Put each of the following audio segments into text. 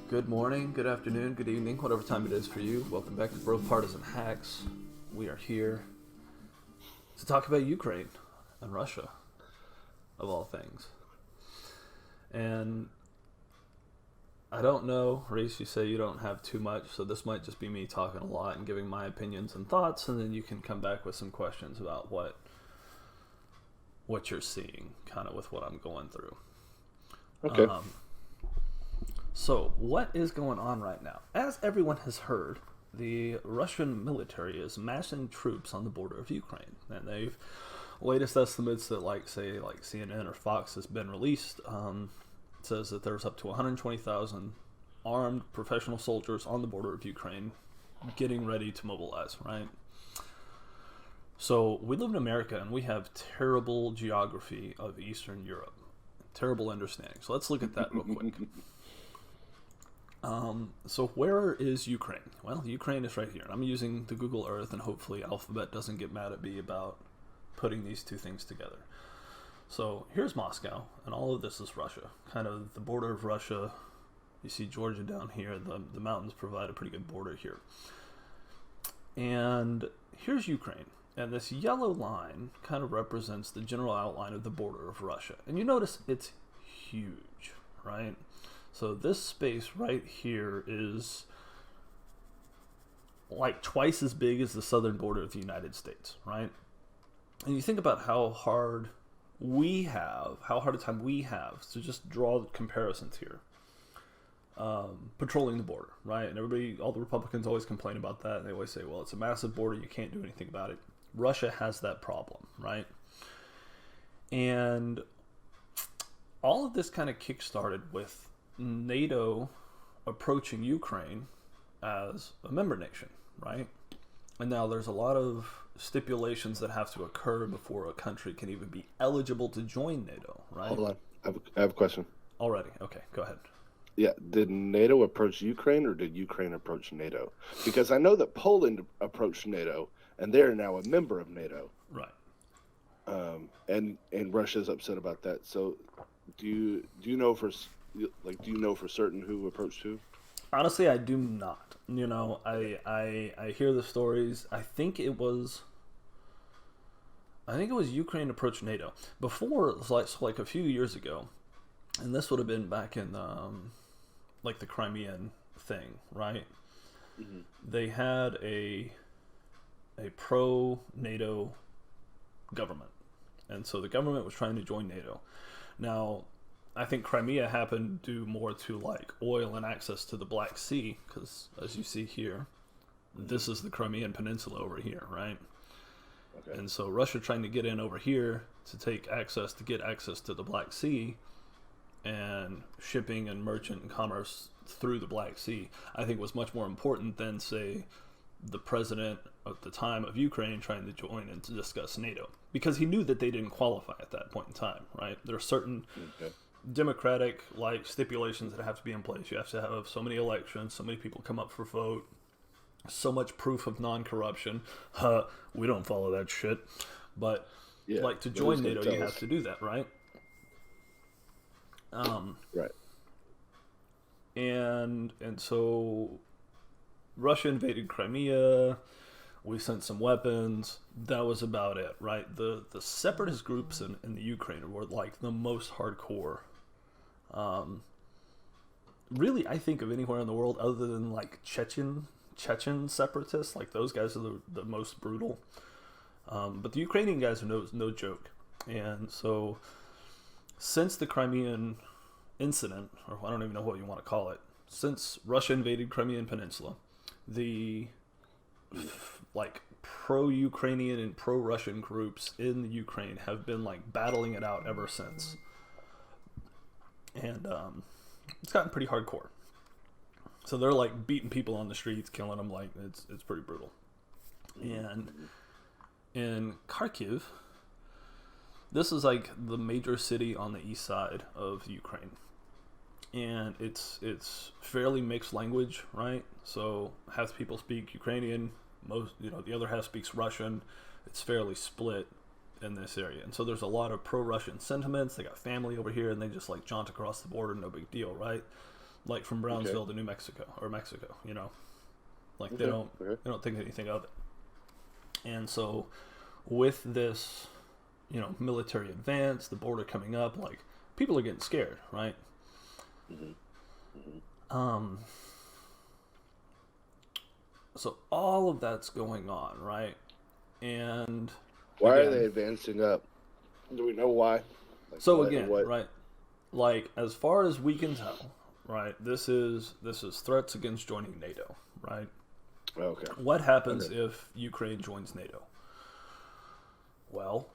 Good morning, good afternoon, good evening, whatever time it is for you. Welcome back to BroPartisan Hacks. We are here to talk about Ukraine and Russia, of all things. And I don't know, Reese, you say you don't have too much, so this might just be me talking a lot and giving my opinions and thoughts, and then you can come back with some questions about what you're seeing, kind of with what I'm going through. Okay. So, what is going on right now? As everyone has heard, the Russian military is massing troops on the border of Ukraine, and they've latest estimates that, like CNN or Fox has been released, says that there's up to 120,000 armed professional soldiers on the border of Ukraine, getting ready to mobilize. Right. So we live in America, and we have terrible geography of Eastern Europe, terrible understanding. So let's look at that real quick. So where is Ukraine? Well, Ukraine is right here. I'm using the Google Earth, and hopefully Alphabet doesn't get mad at me about putting these two things together. So here's Moscow, and all of this is Russia. Kind of the border of Russia. You see Georgia down here. The mountains provide a pretty good border here. And here's Ukraine. And this yellow line kind of represents the general outline of the border of Russia. And you notice it's huge, right? So this space right here is like twice as big as the southern border of the United States, right? And you think about how hard a time we have to just draw comparisons here. Patrolling the border, right? And all the Republicans always complain about that. And they always say, well, it's a massive border. You can't do anything about it. Russia has that problem, right? And all of this kind of kick-started with NATO approaching Ukraine as a member nation, right? And now there's a lot of stipulations that have to occur before a country can even be eligible to join NATO, right? Hold on. I have a question. Already? Okay, go ahead. Yeah, did NATO approach Ukraine or did Ukraine approach NATO? Because I know that Poland approached NATO and they're now a member of NATO. Right. And Russia's upset about that. So do you know for certain who approached who? Honestly, I do not. You know, I hear the stories. I think it was Ukraine approached NATO. Before, like a few years ago, and this would have been back in like the Crimean thing, right? Mm-hmm. They had a pro-NATO government. And so the government was trying to join NATO. Now, I think Crimea happened due more to like oil and access to the Black Sea, because as you see here, this is the Crimean Peninsula over here, right? Okay. And so Russia trying to get in over here to get access to the Black Sea and shipping and merchant and commerce through the Black Sea, I think was much more important than, say, the president at the time of Ukraine trying to join and to discuss NATO, because he knew that they didn't qualify at that point in time, right? There are certain democratic like stipulations that have to be in place. You have to have so many elections, so many people come up for vote, so much proof of non-corruption. We don't follow that shit, but like to join NATO, you have to do that, right? Right. And so Russia invaded Crimea. We sent some weapons. That was about it, right? The separatist groups in the Ukraine were like the most hardcore. Really, I think of anywhere in the world other than like Chechen separatists. Like those guys are the most brutal. But the Ukrainian guys are no joke. And so since the Crimean incident, or I don't even know what you want to call it, since Russia invaded Crimean Peninsula, the like pro-Ukrainian and pro-Russian groups in the Ukraine have been like battling it out ever since. And it's gotten pretty hardcore. So they're like beating people on the streets, killing them. Like it's pretty brutal. And in Kharkiv, this is like the major city on the east side of Ukraine. And it's fairly mixed language, right? So half the people speak Ukrainian, the other half speaks Russian. It's fairly split in this area, and so there's a lot of pro-Russian sentiments. They got family over here, and they just like jaunt across the border, no big deal, right? like from Brownsville to New Mexico or Mexico. Like they don't think anything of it. And so with this, military advance, the border coming up, like people are getting scared, right? So all of that's going on, right? And why are they advancing up? Do we know why? Like, so again, right? Like as far as we can tell, right? This is threats against joining NATO, right? Okay. What happens if Ukraine joins NATO? Well,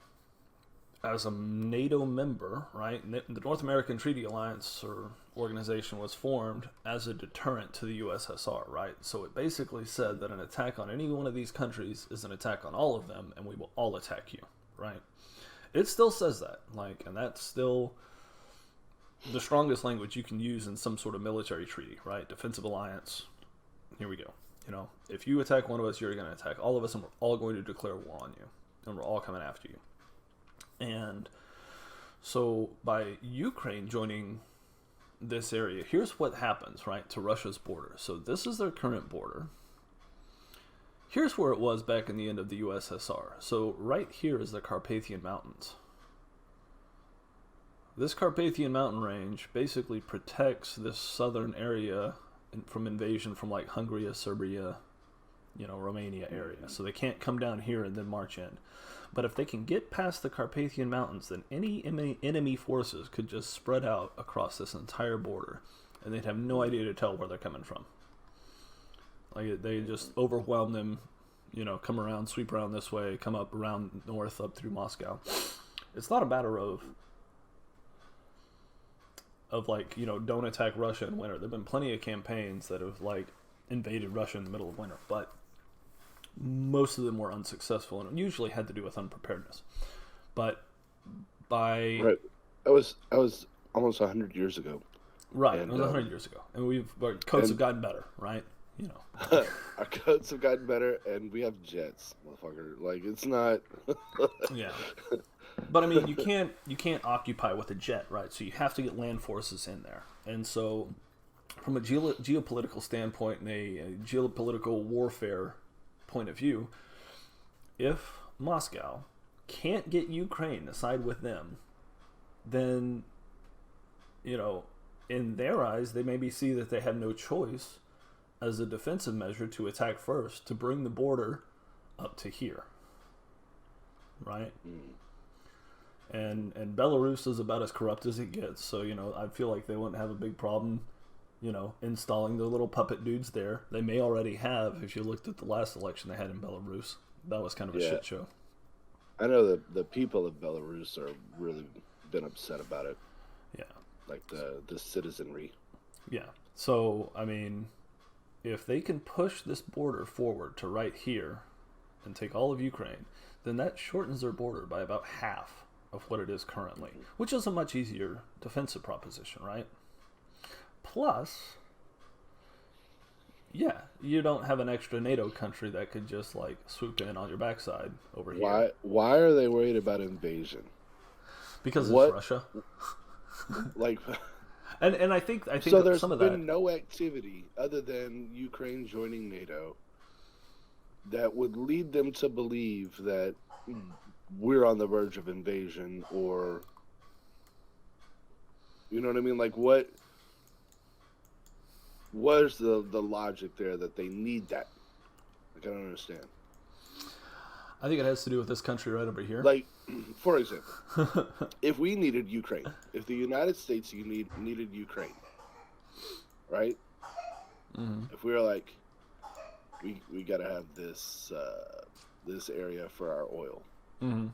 as a NATO member, right, the North American Treaty Alliance or organization was formed as a deterrent to the USSR, right? So it basically said that an attack on any one of these countries is an attack on all of them, and we will all attack you, right? It still says that, and that's still the strongest language you can use in some sort of military treaty, right? Defensive alliance. Here we go. If you attack one of us, you're going to attack all of us, and we're all going to declare war on you, and we're all coming after you. And so by Ukraine joining this area, here's what happens, right, to Russia's border. So this is their current border. Here's where it was back in the end of the USSR. So right here is the Carpathian Mountains. This Carpathian mountain range basically protects this southern area from invasion from like Hungary, Serbia, Romania area. So they can't come down here and then march in. But if they can get past the Carpathian Mountains, then any enemy forces could just spread out across this entire border, and they'd have no idea to tell where they're coming from. Like they just overwhelm them, come around, sweep around this way, come up around north, up through Moscow. It's not a matter of don't attack Russia in winter. There've been plenty of campaigns that have invaded Russia in the middle of winter, but most of them were unsuccessful, and it usually had to do with unpreparedness. But right, that was almost 100 years ago. Right, it was 100 years ago, and our codes have gotten better, right? Our codes have gotten better, and we have jets, motherfucker. It's not. Yeah, but I mean, you can't occupy with a jet, right? So you have to get land forces in there, and so from a geopolitical standpoint and a geopolitical warfare point of view, if Moscow can't get Ukraine to side with them, then in their eyes they maybe see that they have no choice as a defensive measure to attack first to bring the border up to here, right? And Belarus is about as corrupt as it gets, so I feel like they wouldn't have a big problem installing their little puppet dudes there. They may already have. If you looked at the last election they had in Belarus, that was kind of a shit show. I know that the people of Belarus are really been upset about it. Yeah. Like the citizenry. Yeah. So, I mean, if they can push this border forward to right here and take all of Ukraine, then that shortens their border by about half of what it is currently, which is a much easier defensive proposition, right? Plus, you don't have an extra NATO country that could just swoop in on your backside over here. Why are they worried about invasion? Because it's Russia. And I think so. There's some of been no activity other than Ukraine joining NATO that would lead them to believe that we're on the verge of invasion, or you know what I mean? What's the logic there that they need that? I don't understand. I think it has to do with this country right over here. For example, if we needed Ukraine, if the United States needed Ukraine, right? Mm-hmm. If we were we got to have this area for our oil. Mm-hmm.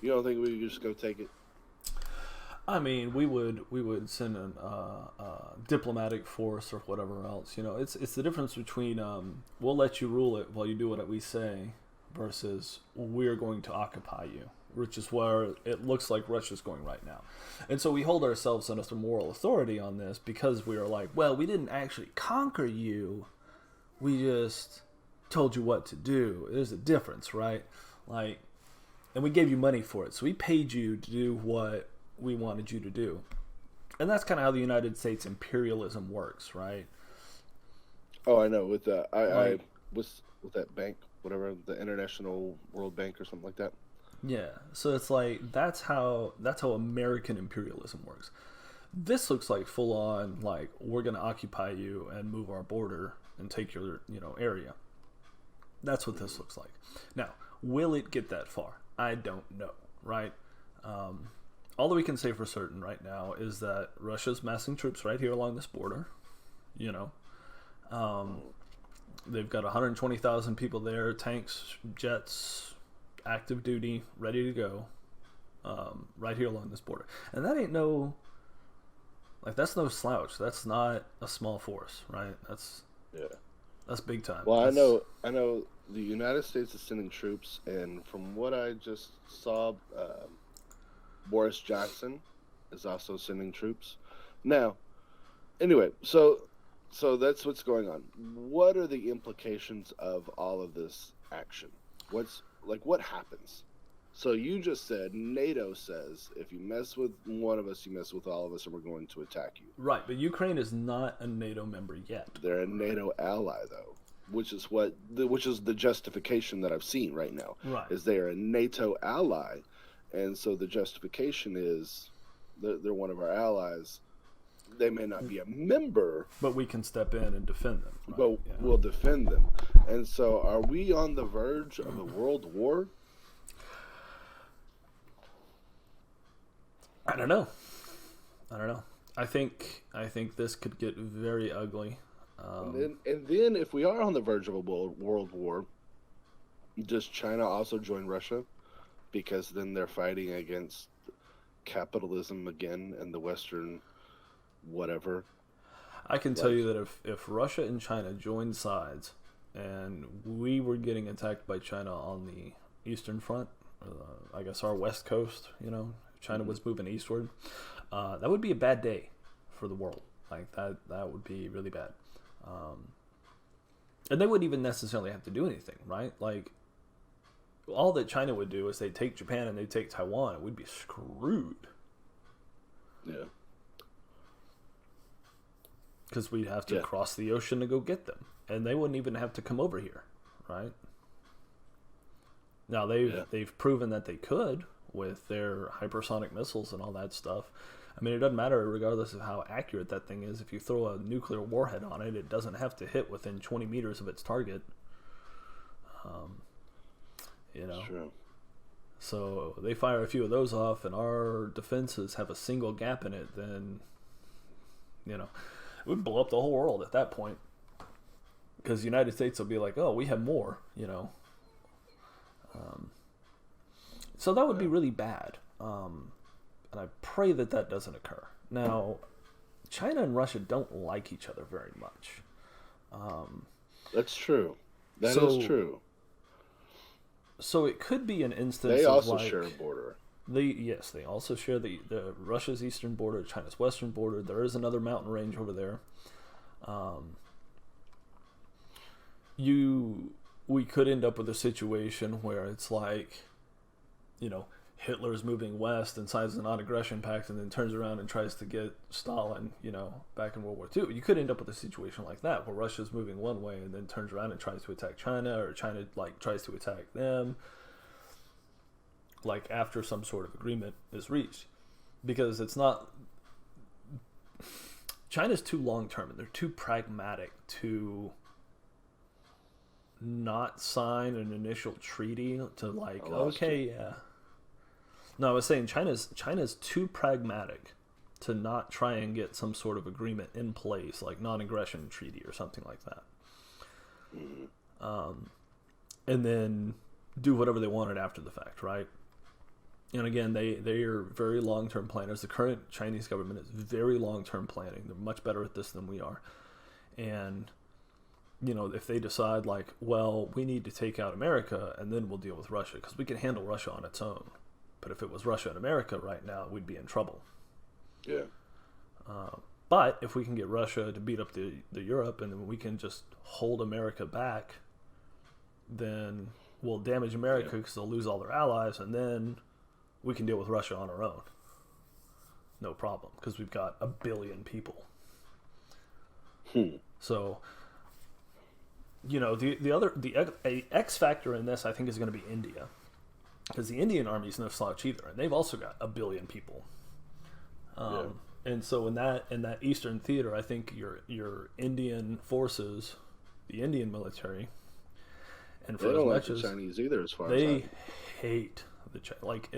You don't think we could just go take it? I mean, we would send a diplomatic force or whatever else. It's the difference between we'll let you rule it while you do what we say versus we're going to occupy you, which is where it looks like Russia's going right now. And so we hold ourselves under some moral authority on this because we are we didn't actually conquer you. We just told you what to do. There's a difference, right? And we gave you money for it. So we paid you to do what we wanted you to do. And that's kind of how the United States imperialism works, right? Oh, I know. With I Like, was with that bank, whatever, the International World Bank or something like that. yeah. So it's like that's how American imperialism works. This looks like full on like we're going to occupy you and move our border and take your, area. That's what this looks like. Now, will it get that far? I don't know, right? All that we can say for certain right now is that Russia's massing troops right here along this border. You know, they've got 120,000 people there, tanks, jets, active duty, ready to go, right here along this border. And that ain't that's no slouch. That's not a small force, right? Yeah. That's big time. Well, That's, I know the United States is sending troops, and from what I just saw, Boris Johnson is also sending troops. Now, anyway, so that's what's going on. What are the implications of all of this action? What happens? So you just said NATO says if you mess with one of us, you mess with all of us, and we're going to attack you. right, but Ukraine is not a NATO member yet. They're a NATO ally, though, which is the justification that I've seen right now. Right. Is they are a NATO ally, and so the justification is they're one of our allies. They may not be a member, but we can step in and defend them. Right? But we'll defend them. And so, are we on the verge of a world war? I don't know. I think this could get very ugly. And then, if we are on the verge of a world war, does China also join Russia? Because then they're fighting against capitalism again and the Western whatever. I can tell you that if Russia and China joined sides and we were getting attacked by China on the Eastern Front, I guess our West Coast, China was moving eastward, that would be a bad day for the world. Like that would be really bad. And they wouldn't even necessarily have to do anything, right? Like, all that China would do is they'd take Japan and they'd take Taiwan, and we'd be screwed. Yeah. Because we'd have to cross the ocean to go get them. And they wouldn't even have to come over here, right? Now, they've proven that they could with their hypersonic missiles and all that stuff. I mean, it doesn't matter regardless of how accurate that thing is. If you throw a nuclear warhead on it, it doesn't have to hit within 20 meters of its target. True. So they fire a few of those off, and our defenses have a single gap in it, then, it would blow up the whole world at that point. Because the United States will be like, oh, we have more, So that would be really bad. And I pray that doesn't occur. Now, China and Russia don't like each other very much. That's true. That is true. So it could be an instance they of also like, share a border. They also share the Russia's eastern border, China's western border. There is another mountain range over there. We could end up with a situation where it's like, Hitler's moving west and signs the non-aggression pact and then turns around and tries to get Stalin, back in World War II. You could end up with a situation like that where Russia's moving one way and then turns around and tries to attack China, or China tries to attack them, after some sort of agreement is reached. Because it's not... China's too long-term and they're too pragmatic to not sign an initial treaty to yeah. No, I was saying China's too pragmatic to not try and get some sort of agreement in place, like non-aggression treaty or something like that. And then do whatever they wanted after the fact, right? And again, they are very long-term planners. The current Chinese government is very long-term planning. They're much better at this than we are. And, if they decide we need to take out America and then we'll deal with Russia because we can handle Russia on its own. But if it was Russia and America right now, we'd be in trouble. Yeah. But if we can get Russia to beat up the Europe and then we can just hold America back, then we'll damage America because they'll lose all their allies, and then we can deal with Russia on our own. no problem, because we've got 1 billion people. So, you know, the X factor in this, I think, is going to be India, because the Indian army is no slouch either, and they've also got 1 billion people. And so in that Eastern theater, I think your Indian forces, the Indian military, and for they don't as like much the as Chinese either, as far as they hate the like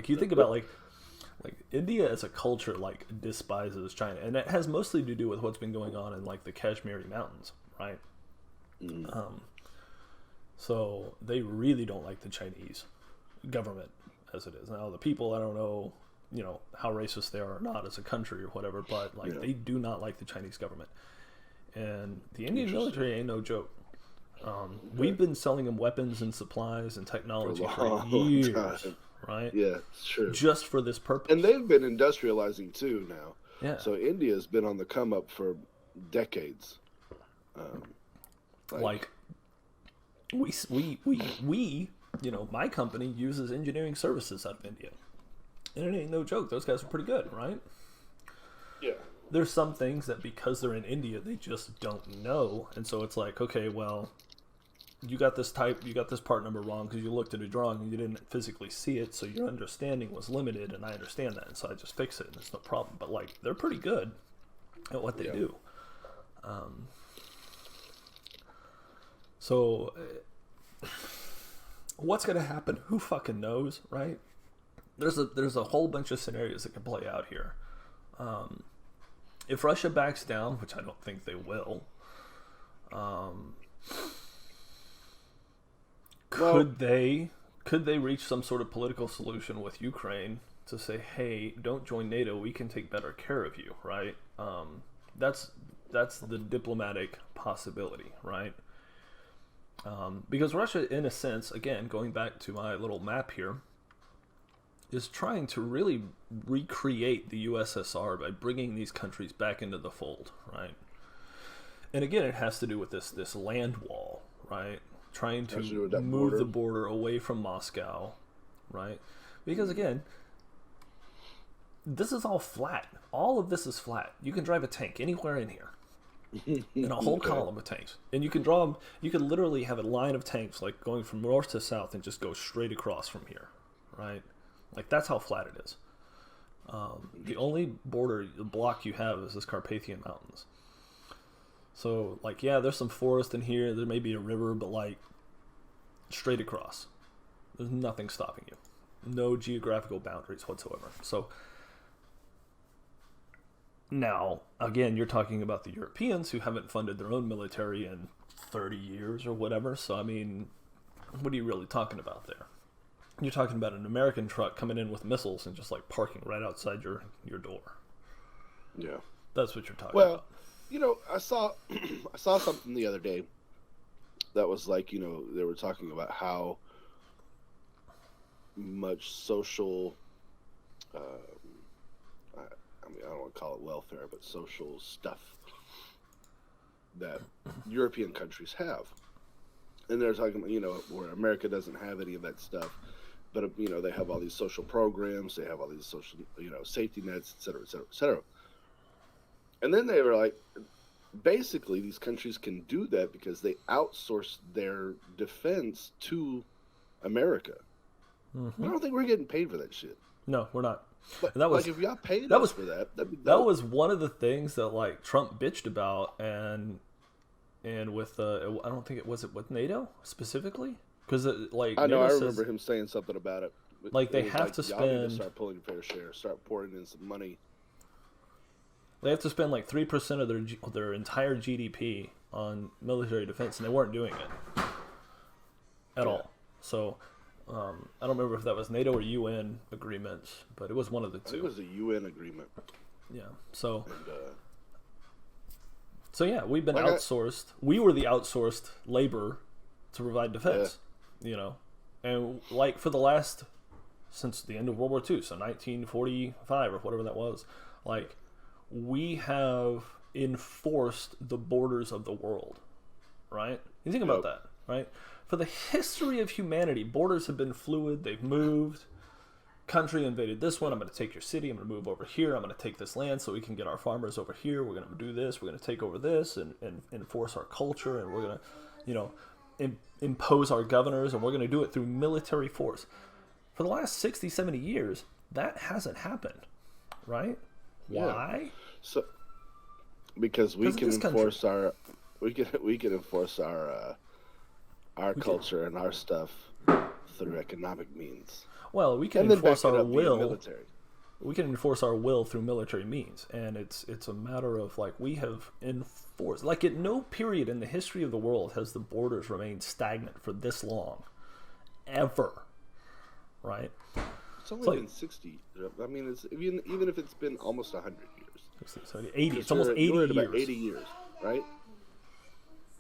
you think about like India as a culture like despises China, and it has mostly to do with what's been going on in like the Kashmiri mountains, right? So they really don't like the Chinese government as it is now. The people, I don't know, you know, how racist they are or not as a country or whatever, but like they do not like the Chinese government, and the Indian military ain't no joke. We've been selling them weapons and supplies and technology for years, right? Yeah, it's true. Just for this purpose. And they've been industrializing too now. Yeah. So India's been on the come up for decades. Like we, you know, my company uses engineering services out of India, and it ain't no joke. Those guys are pretty good, right? Yeah. There's some things that because they're in India, they just don't know, and so it's like, okay, well, you got this part number wrong because you looked at a drawing and you didn't physically see it, so your understanding was limited, and I understand that, and so I just fix it, and it's no problem. But like, they're pretty good at what they do. So, what's gonna happen? Who fucking knows, right? There's a whole bunch of scenarios that can play out here. If Russia backs down, which I don't think they will, could they reach some sort of political solution with Ukraine to say, hey, don't join NATO, we can take better care of you, right? That's the diplomatic possibility, right? Because Russia, in a sense, again, going back to my little map here, is trying to really recreate the USSR by bringing these countries back into the fold, right? And again, it has to do with this land wall, right? Trying to move the border away from Moscow, right? Because again, this is all flat. All of this is flat. You can drive a tank anywhere in here. In a whole column of tanks. And you can draw them, you can literally have a line of tanks like going from north to south and just go straight across from here, right? Like, that's how flat it is. The only the block you have is this Carpathian Mountains. So, like, yeah, there's some forest in here. There may be a river, but, like, straight across. There's nothing stopping you. No geographical boundaries whatsoever. So, now, again, you're talking about the Europeans who haven't funded their own military in 30 years or whatever. So, I mean, what are you really talking about there? You're talking about an American truck coming in with missiles and just like parking right outside your door. Yeah, that's what you're talking about. Well, you know, I saw something the other day that was like, you know, they were talking about how much social, I don't want to call it welfare, but social stuff that European countries have. And they're talking about, you know, where America doesn't have any of that stuff. But, you know, they have all these social programs. They have all these social, you know, safety nets, et cetera, et cetera, et cetera. And then they were like, basically, these countries can do that because they outsource their defense to America. I don't think we're getting paid for that shit. No, we're not. But, and that was, like, if y'all paid us for that, that was one of the things that, like, Trump bitched about, and with, I don't think it was with NATO specifically? Because, like, I know, NATO I remember him saying something about it. Like, they have to spend... Y'all need to start pulling fair share, start pouring in some money. They have to spend, like, 3% of their entire GDP on military defense, and they weren't doing it at all. So, I don't remember if that was NATO or UN agreements, but it was one of the two. It was a UN agreement. Yeah, so... So yeah, we've been outsourced. We were the outsourced labor to provide defense, you know, and like for the last, since the end of World War II, so 1945 or whatever that was, like we have enforced the borders of the world, right? You think about that, right? For the history of humanity, borders have been fluid. They've moved. country invaded this one. I'm going to take your city. I'm going to move over here. I'm going to take this land so we can get our farmers over here. We're going to do this. We're going to take over this and enforce our culture. And we're going to, impose our governors. And we're going to do it through military force. For the last 60, 70 years, that hasn't happened, right? Yeah. Why? So, because we can enforce our culture and our stuff through economic means. Well, we can enforce our will. We can enforce our will through military means, and it's a matter of like we have enforced. Like at no period in the history of the world has the borders remained stagnant for this long, ever. Right? It's only been 60. I mean, it's even if it's been almost 100 years. 80. It's almost 80 years. About 80 years, right?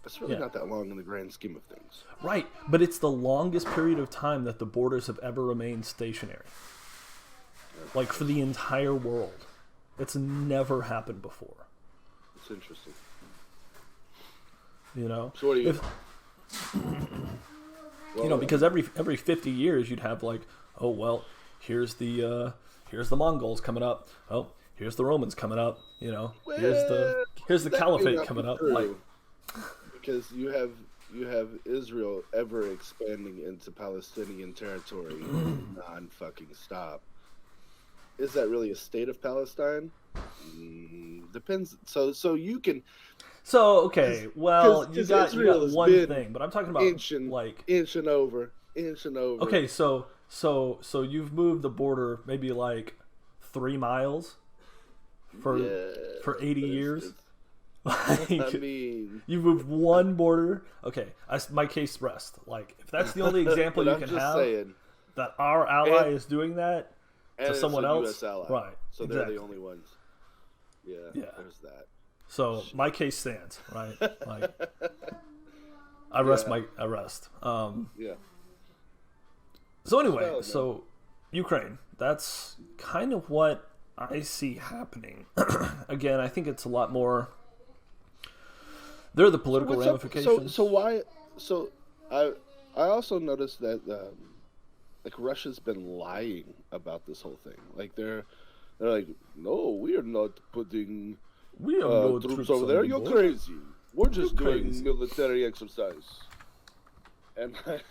That's really not that long in the grand scheme of things. Right, but it's the longest period of time that the borders have ever remained stationary. Like for the entire world. It's never happened before. It's interesting. You know? So what do you... because every 50 years you'd have like, oh well, here's the Mongols coming up. Oh, here's the Romans coming up. Here's the Caliphate coming up. Like, because you have Israel ever expanding into Palestinian territory non-fucking stop. Is that really a state of Palestine? Depends. So you can. So okay, well you got one thing, but I'm talking about inch and over. Okay, so you've moved the border maybe like 3 miles for 80 years. Like, I mean, you moved one border. Okay, my case rests. Like, if that's the only example you can have, that our ally is doing that to someone else, right? So they're the only ones. Yeah. There's that. So my case stands, right? Like, I rest. Yeah. So anyway, Ukraine. That's kind of what I see happening. Again, I think it's a lot more. There are the political ramifications. So why? So I also noticed that like Russia's been lying about this whole thing. Like they're like, no, we are not putting troops over there. You're crazy. We're just doing military exercise. And like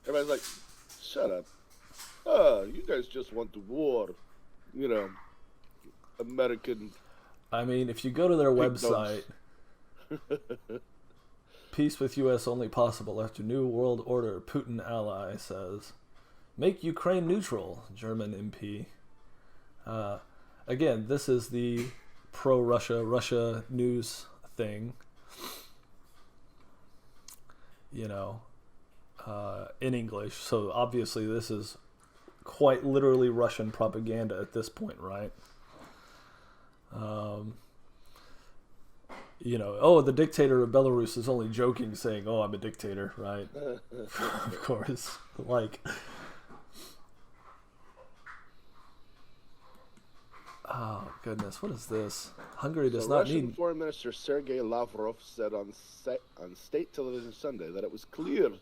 everybody's like, shut up. You guys just want to war. American. I mean, if you go to their website, peace with U.S. only possible after New World Order Putin ally says, make Ukraine neutral, German MP. Again, this is the Russia news thing. In English. So obviously this is quite literally Russian propaganda at this point, right? The dictator of Belarus is only joking, saying, "Oh, I'm a dictator," right? Of course, like, oh goodness, what is this? Hungary does not Russian need. Foreign Minister Sergei Lavrov said on state television Sunday that it was clear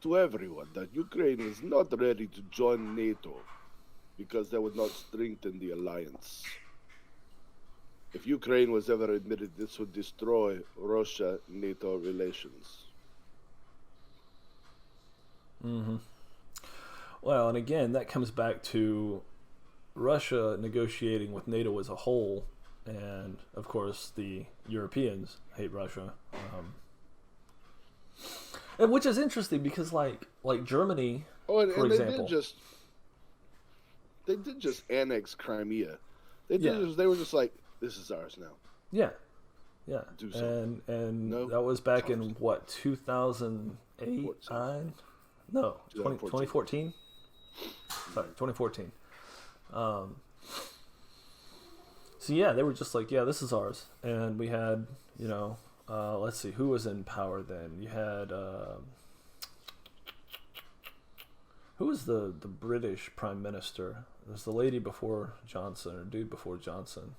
to everyone that Ukraine is not ready to join NATO because that would not strengthen the alliance. If Ukraine was ever admitted, this would destroy Russia-NATO relations. Mm-hmm. Well, and again, that comes back to Russia negotiating with NATO as a whole, and of course the Europeans hate Russia, and which is interesting because like Germany, for example, they did just annex Crimea. They were just like, this is ours now. Yeah. And that was back in what, 2008? 9? No, 2014. Sorry, 2014. So yeah, they were just like, yeah, this is ours, and we had, let's see, who was in power then? You had who was the British Prime Minister? It was the lady before Johnson, or dude before Johnson.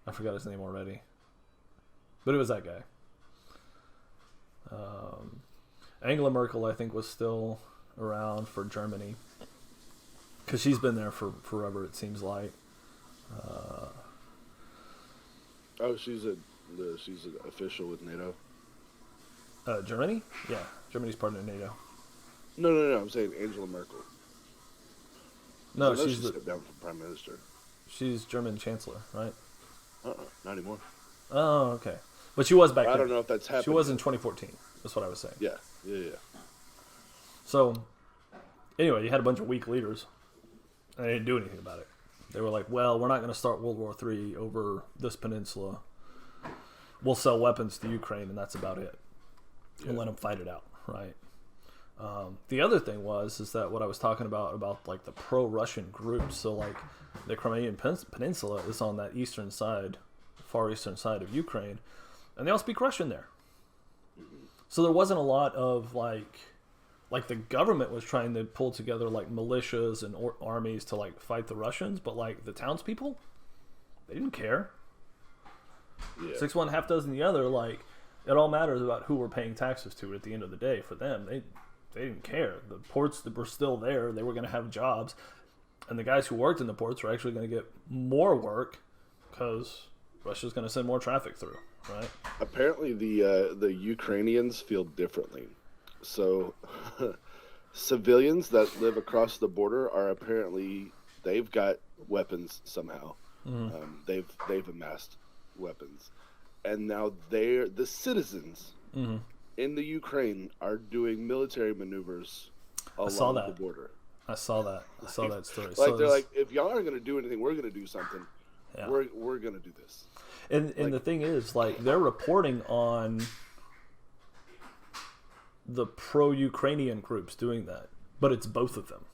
I forgot his name already, but it was that guy. Angela Merkel, I think, was still around for Germany because she's been there for forever. It seems like. Oh, she's an official with NATO. Germany? Yeah, Germany's part of NATO. No. I'm saying Angela Merkel. No, she's she's stepped down from prime minister. She's German chancellor, right? Not anymore. Oh, okay. But she was back then. I don't know if that's happened. She was in 2014. That's what I was saying. Yeah. So, anyway, you had a bunch of weak leaders, and they didn't do anything about it. They were like, well, we're not going to start World War III over this peninsula. We'll sell weapons to Ukraine, and that's about it. And let them fight it out, right? The other thing is that what I was talking about like the pro-Russian groups. So like the Crimean Peninsula is on that eastern side, far eastern side of Ukraine, and they all speak Russian there. So there wasn't a lot of like the government was trying to pull together like militias and armies to like fight the Russians, but like the townspeople, they didn't care. Yeah. 6 one, half dozen the other. Like it all matters about who we're paying taxes to at the end of the day. For them, they didn't care. The ports that were still there, they were going to have jobs, and the guys who worked in the ports were actually going to get more work because Russia's going to send more traffic through, right? Apparently, the Ukrainians feel differently. So, civilians that live across the border are apparently they've got weapons somehow. Mm-hmm. They've amassed weapons, and now the citizens mm-hmm. in the Ukraine are doing military maneuvers along the border. I saw that story. Like so they're like, if y'all aren't going to do anything, we're going to do something. Yeah. We're going to do this. And the thing is, like, they're reporting on the pro-Ukrainian groups doing that, but it's both of them,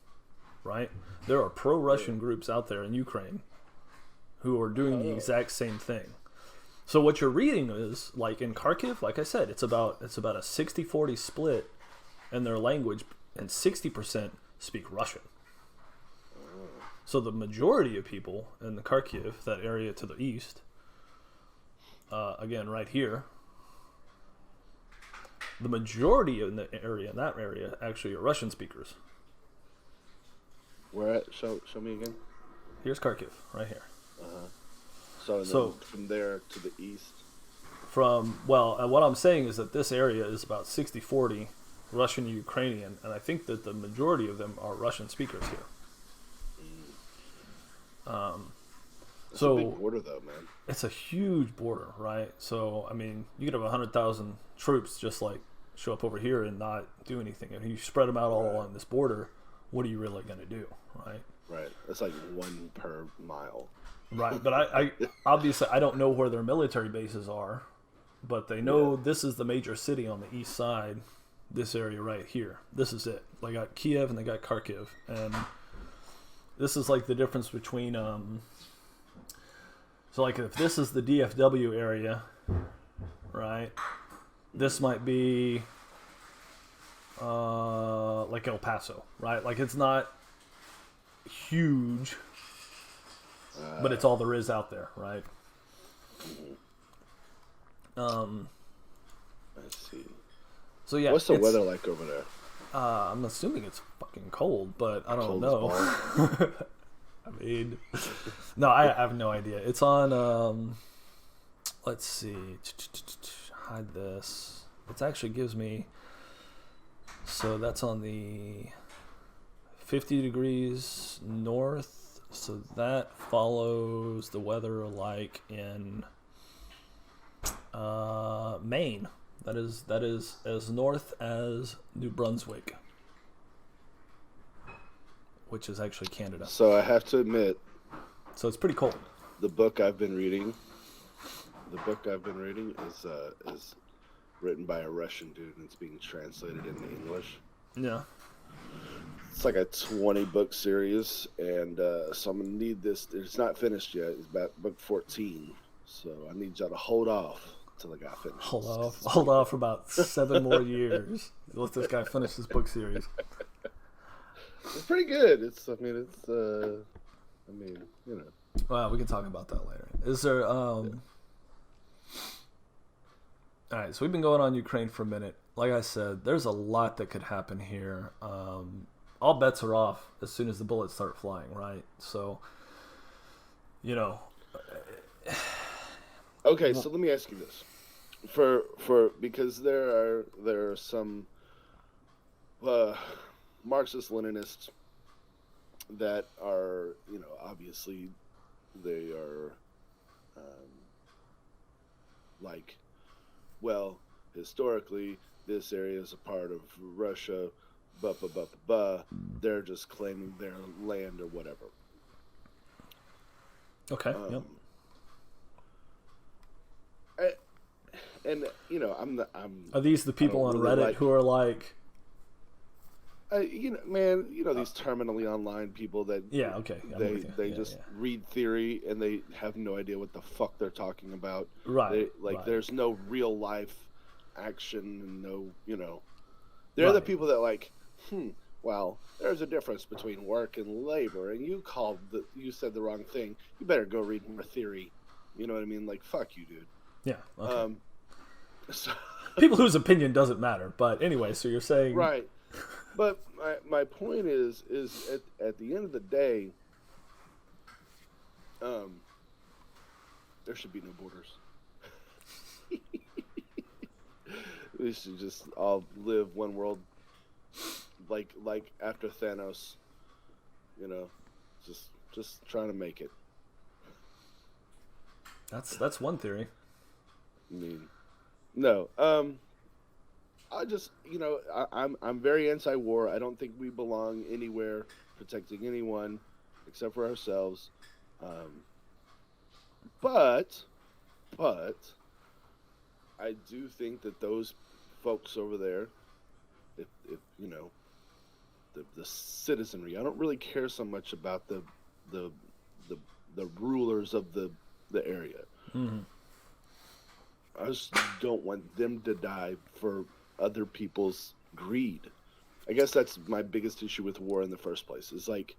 right? There are pro-Russian groups out there in Ukraine who are doing the exact same thing. So what you're reading is, like in Kharkiv, like I said, it's about a 60-40 split in their language, and 60% speak Russian. So the majority of people in the Kharkiv, that area to the east, again right here, the majority in that area actually are Russian speakers. Where at? Show me again. Here's Kharkiv, right here. So from there to the east? What I'm saying is that this area is about 60-40 Russian and Ukrainian, and I think that the majority of them are Russian speakers here. It's a big border, though, man. It's a huge border, right? So, I mean, you could have 100,000 troops just like show up over here and not do anything. If you spread them out all along this border, what are you really going to do, right? Right. It's like 1 per mile. Right, but I obviously I don't know where their military bases are, but they know this is the major city on the east side, this area right here. This is it. They got Kiev and they got Kharkiv, and this is like the difference between so like if this is the DFW area, right? This might be like El Paso, right? Like it's not huge. But it's all there is out there, right? Let's see. So yeah, what's the weather like over there? I'm assuming it's fucking cold, but I don't know. I mean, no, I have no idea. It's on. Let's see. Hide this. It actually gives me. So that's on the 50 degrees north. So that follows the weather like in Maine. That is as north as New Brunswick, which is actually Canada. So I have to admit. So it's pretty cold. The book I've been reading is written by a Russian dude and it's being translated into English. Yeah. It's like a 20-book series, and so I'm going to need this. It's not finished yet. It's about book 14, so I need y'all to hold off until the guy finishes. Hold off for about 7 more years. Let this guy finish this book series. It's pretty good. Well, we can talk about that later. Is there, All right, so we've been going on Ukraine for a minute. Like I said, there's a lot that could happen here. All bets are off as soon as the bullets start flying, right? So, you know. Okay, so let me ask you this: because there are some Marxist-Leninists that are, obviously they are like, well, historically this area is a part of Russia, they're just claiming their land or whatever. Okay. Yep. And I'm Are these the people on really Reddit who are like? These terminally online people that Okay. they just read theory and they have no idea what the fuck they're talking about. Right. There's no real life action and they're the people that like, well, there's a difference between work and labor, and you said the wrong thing. You better go read more theory. You know what I mean? Like, fuck you, dude. Yeah. Okay. So, people whose opinion doesn't matter, but anyway, so you're saying right. But my point is at the end of the day, there should be no borders. We should just all live one world, like after Thanos, just trying to make it. That's one theory. I mean, no. I just, I'm very anti-war. I don't think we belong anywhere protecting anyone except for ourselves. But I do think that those folks over there, if the citizenry, I don't really care so much about the rulers of the area. Mm-hmm. I just don't want them to die for other people's greed. I guess that's my biggest issue with war in the first place. It's like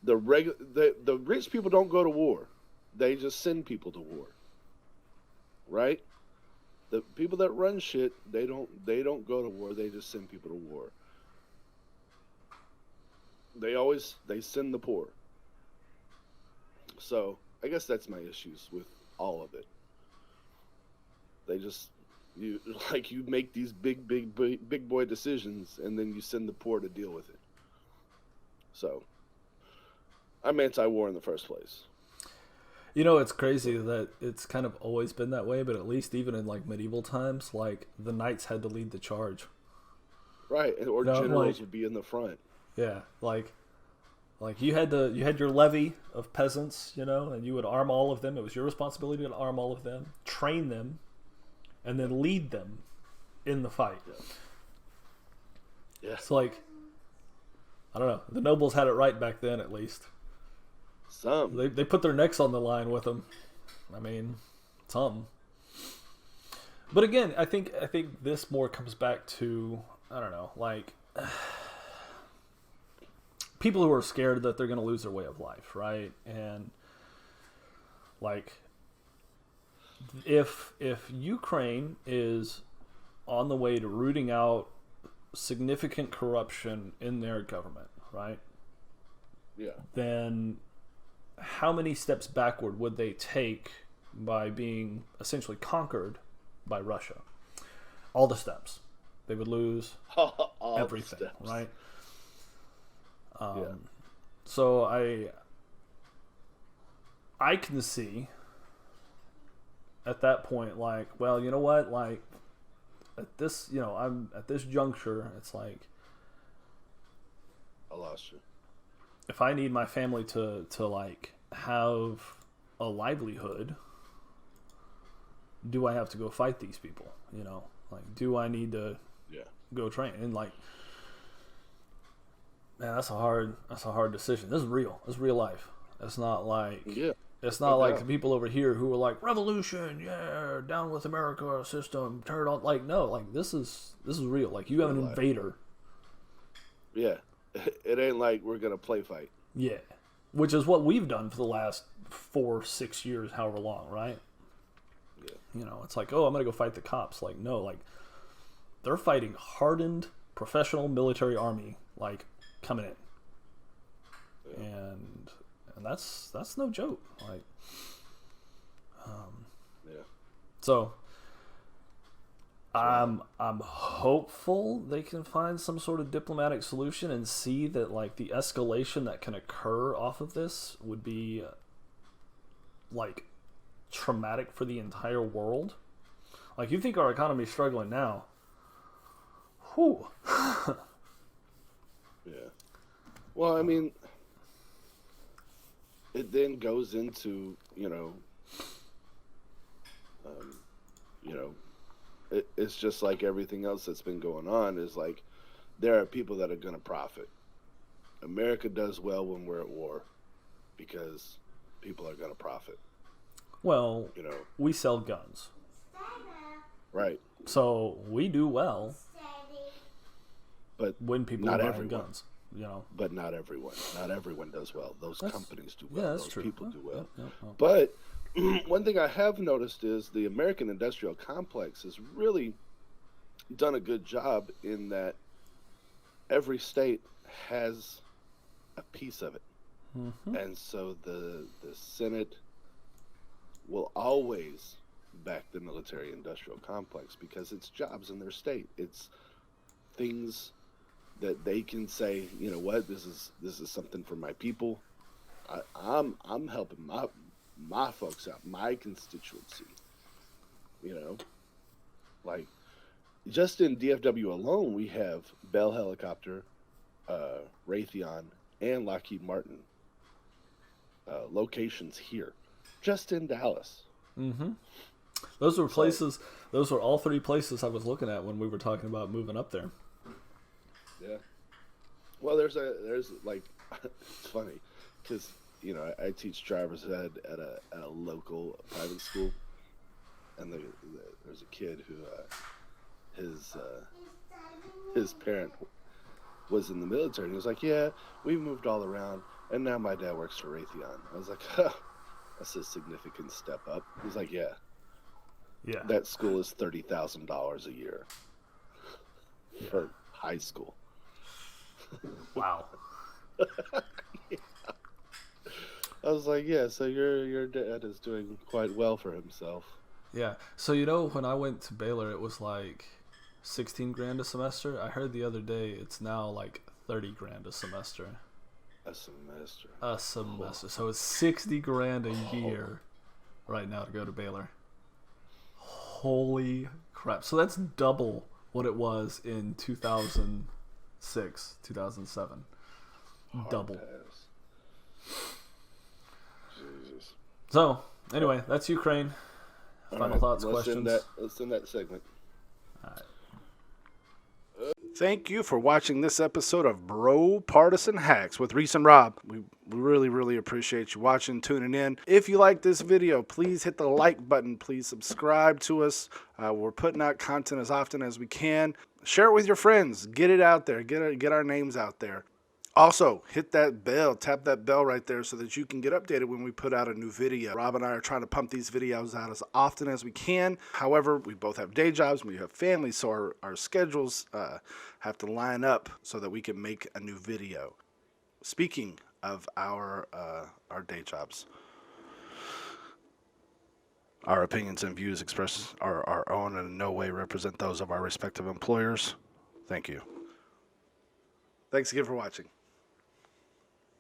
the rich people don't go to war. They just send people to war. Right? The people that run shit, they don't go to war. They just send people to war. They send the poor. So, I guess that's my issues with all of it. They just you make these big boy decisions, and then you send the poor to deal with it. So, I'm anti-war in the first place. It's crazy that it's kind of always been that way, but at least even in like medieval times, like the knights had to lead the charge. Right, or generals would be in the front. Yeah, like you had your levy of peasants, and you would arm all of them. It was your responsibility to arm all of them, train them, and then lead them in the fight. Yeah. It's like, I don't know. The nobles had it right back then, at least. Some. They put their necks on the line with them. I mean, some. But again, I think this more comes back to, I don't know, like people who are scared that they're going to lose their way of life, right? And like if Ukraine is on the way to rooting out significant corruption in their government, right? Yeah. Then how many steps backward would they take by being essentially conquered by Russia? All the steps. They would lose everything, right? So I can see at that point, like, well, you know what? Like, at this, I'm at this juncture, it's like, I lost you. If I need my family to like have a livelihood, do I have to go fight these people? Like, do I need to go train? And like, man, that's a hard decision. This is real. This is real life. It's not like It's not like the people over here who are like, revolution, yeah, down with America system, turn it on. Like, no, like this is real. Like, you have an invader. Yeah. It ain't like we're gonna play fight. Yeah. Which is what we've done for the last 4-6 years, however long, right? Yeah. You know, it's like, oh, I'm going to go fight the cops. Like, no, like, they're fighting hardened professional military army, like, coming in. Yeah. And that's no joke. Like, Yeah. so I'm hopeful they can find some sort of diplomatic solution and see that, like, the escalation that can occur off of this would be like traumatic for the entire world. Like, you think our economy is struggling now. Whew. Yeah. Well, I mean, it then goes into, it's just like everything else that's been going on is like, there are people that are going to profit. America does well when we're at war because people are going to profit. Well, we sell guns. Right. So we do well. But when people not are buying everyone. guns, But not everyone. Not everyone does well. Those companies do well. Yeah, that's Those true. people do well. Yep. But one thing I have noticed is the American industrial complex has really done a good job in that every state has a piece of it. Mm-hmm. And so the Senate will always back the military industrial complex because it's jobs in their state. It's things that they can say, you know what, this is something for my people. I'm helping my folks out, my constituency. Like just in DFW alone, we have Bell Helicopter, Raytheon, and Lockheed Martin locations here, just in Dallas. Mm-hmm. Those were places. Those were all three places I was looking at when we were talking about moving up there. Yeah. Well, there's like, it's funny because I teach driver's ed at a local private school, and there's a kid who his parent was in the military, and he was like, yeah, we moved all around, and now my dad works for Raytheon. I was like, huh, that's a significant step up. He's like, yeah. That school is $30,000 a year for high school. Wow. Yeah. I was like, yeah, so your dad is doing quite well for himself. Yeah. So when I went to Baylor, it was like $16,000 a semester. I heard the other day it's now like $30,000 a semester. A semester. Oh. So it's $60,000 a year right now to go to Baylor. Holy crap. So that's double what it was in 2006, 2007. Double. Jesus. So, anyway, that's Ukraine. Final thoughts, questions? Let's end that segment. All right. Thank you for watching this episode of BroPartisan Hacks with Reese and Rob. We really, really appreciate you watching, tuning in. If you like this video, please hit the like button. Please subscribe to us. We're putting out content as often as we can. Share it with your friends. Get it out there. Get our names out there. Also, hit that bell, tap that bell right there so that you can get updated when we put out a new video. Rob and I are trying to pump these videos out as often as we can. However, we both have day jobs, we have families, so our schedules have to line up so that we can make a new video. Speaking of our day jobs, our opinions and views expressed are our own and in no way represent those of our respective employers. Thank you. Thanks again for watching.